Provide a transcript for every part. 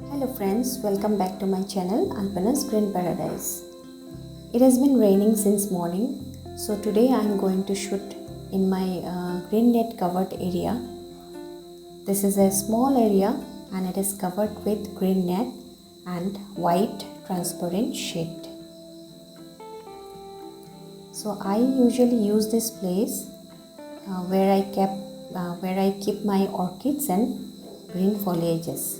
Hello friends, welcome back to my channel Alpana's Green Paradise. It has been raining since morning, so today I am going to shoot in my green net covered area. This is a small area and it is covered with green net and white transparent shade. So I usually use this place where I keep my orchids and green foliages,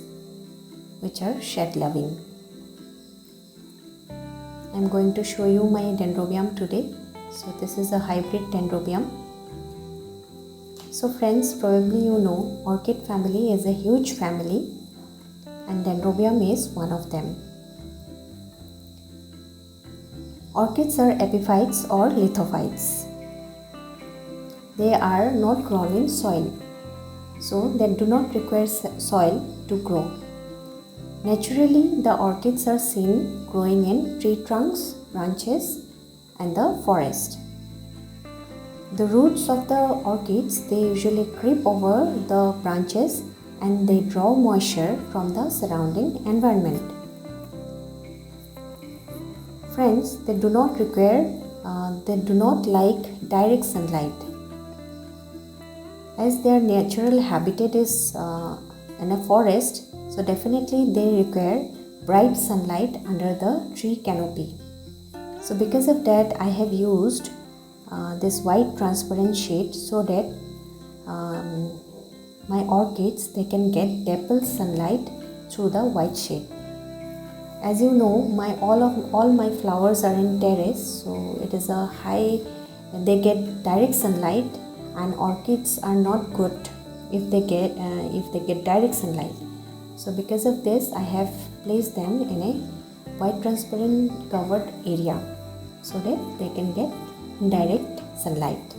which are shade loving. I am going to show you my dendrobium today. So this is a hybrid dendrobium. So friends, probably you know orchid family is a huge family and dendrobium is one of them. Orchids are epiphytes or lithophytes. They are not grown in soil, so they do not require soil to grow. Naturally, the orchids are seen growing in tree trunks, branches, and the forest. The roots of the orchids, they usually creep over the branches and they draw moisture from the surrounding environment. Friends, they do not like direct sunlight. As their natural habitat is in a forest, so definitely they require bright sunlight under the tree canopy. So because of that, I have used this white transparent shade so that my orchids, they can get dappled sunlight through the white shade. As you know, all my flowers are in terrace, so it is a high, they get direct sunlight, and orchids are not good if they get direct sunlight. So because of this, I have placed them in a white transparent covered area so that they can get direct sunlight.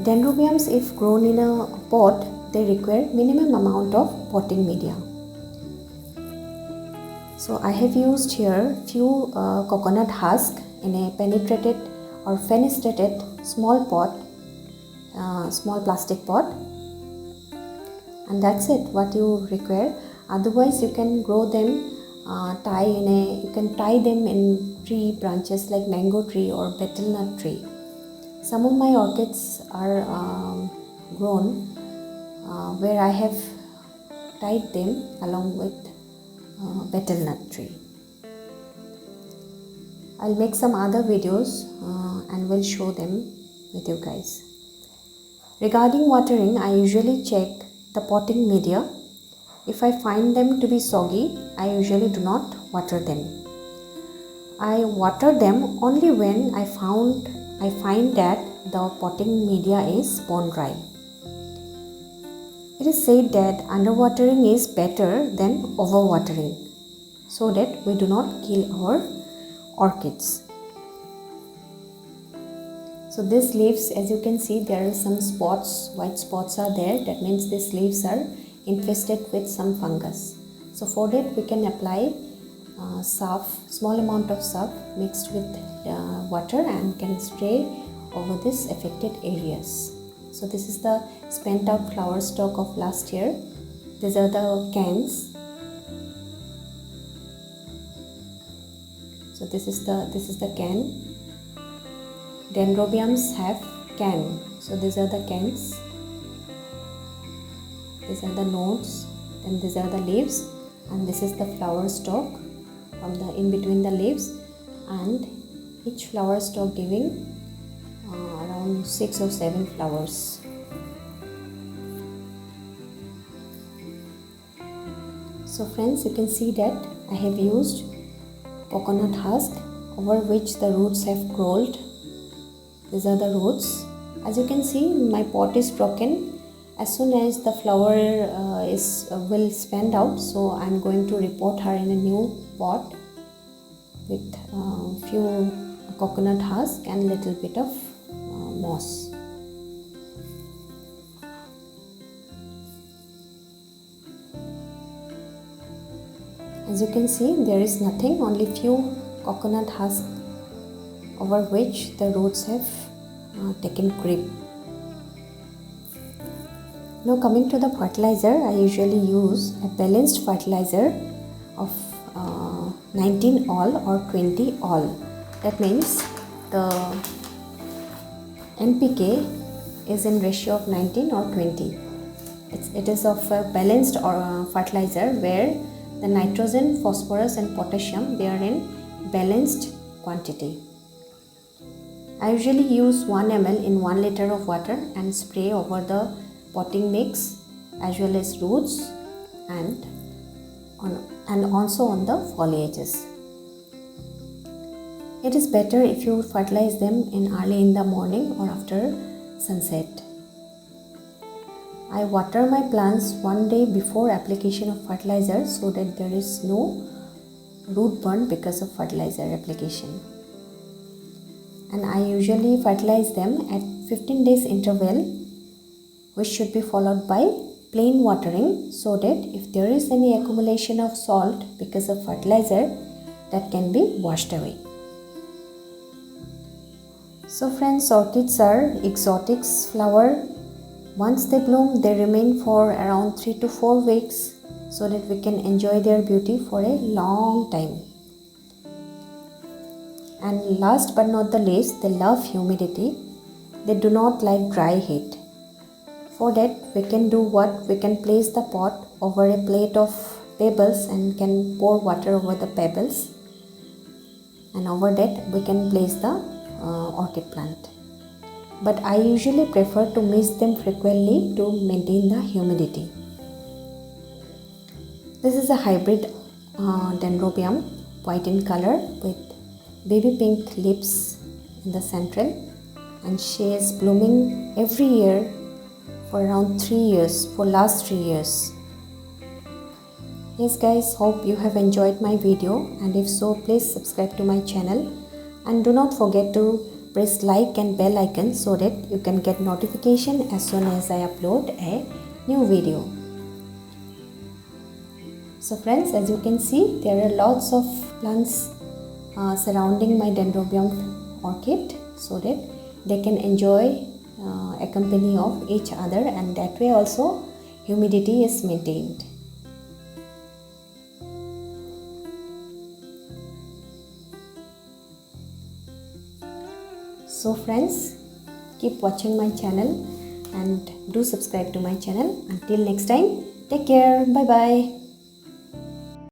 Dendrobiums, if grown in a pot, they require minimum amount of potting media. So I have used here few coconut husk in a penetrated or fenestrated small pot, small plastic pot, and that's it what you require. Otherwise you can grow them, you can tie them in tree branches like mango tree or betel nut tree. Some of my orchids are grown where I have tied them along with betel nut tree. I'll make some other videos and will show them with you guys. Regarding watering, I usually check the potting media. If I find them to be soggy, I usually do not water them. I water them only when I find that the potting media is bone dry. It is said that underwatering is better than overwatering, so that we do not kill our orchids. So these leaves, as you can see, there are some spots, white spots are there. That means these leaves are infested with some fungus. So for that we can apply small amount of surf mixed with water and can spray over these affected areas. So this is the spent out flower stock of last year. These are the cans. So this is the can. Dendrobiums have can. So these are the cans. These are the nodes. Then these are the leaves, and this is the flower stalk from the in between the leaves, and each flower stalk giving around 6 or 7 flowers. So friends, you can see that I have used coconut husk over which the roots have crawled. These are the roots. As you can see, my pot is broken. As soon as the flower will spend out, so I am going to repot her in a new pot with few coconut husk and little bit of moss. As you can see, there is nothing, only few coconut husk over which the roots have taken grip. Now coming to the fertilizer, I usually use a balanced fertilizer of 19 all or 20 all. That means the NPK is in ratio of 19 or 20. It is of a balanced fertilizer where the nitrogen, phosphorus and potassium, they are in balanced quantity. I usually use 1 ml in 1 liter of water and spray over the potting mix as well as roots and also on the foliages. It is better if you fertilize them early in the morning or after sunset. I water my plants 1 day before application of fertilizer so that there is no root burn because of fertilizer application. And I usually fertilize them at 15 days interval, which should be followed by plain watering so that if there is any accumulation of salt because of fertilizer, that can be washed away. So friends, orchids are exotic flower. Once they bloom, they remain for around 3 to 4 weeks so that we can enjoy their beauty for a long time. And last but not the least, they love humidity. They do not like dry heat. For that, we can do what? We can place the pot over a plate of pebbles and can pour water over the pebbles. And over that, we can place the orchid plant. But I usually prefer to mist them frequently to maintain the humidity. This is a hybrid dendrobium, white in color with baby pink leaves in the central, and she is blooming every year for around 3 years, for last 3 years. Yes guys, hope you have enjoyed my video, and if so, please subscribe to my channel and do not forget to press like and bell icon so that you can get notification as soon as I upload a new video. So friends, as you can see, there are lots of plants surrounding my dendrobium orchid so that they can enjoy a company of each other, and that way also humidity is maintained. So friends, keep watching my channel and do subscribe to my channel. Until next time, take care. Bye bye.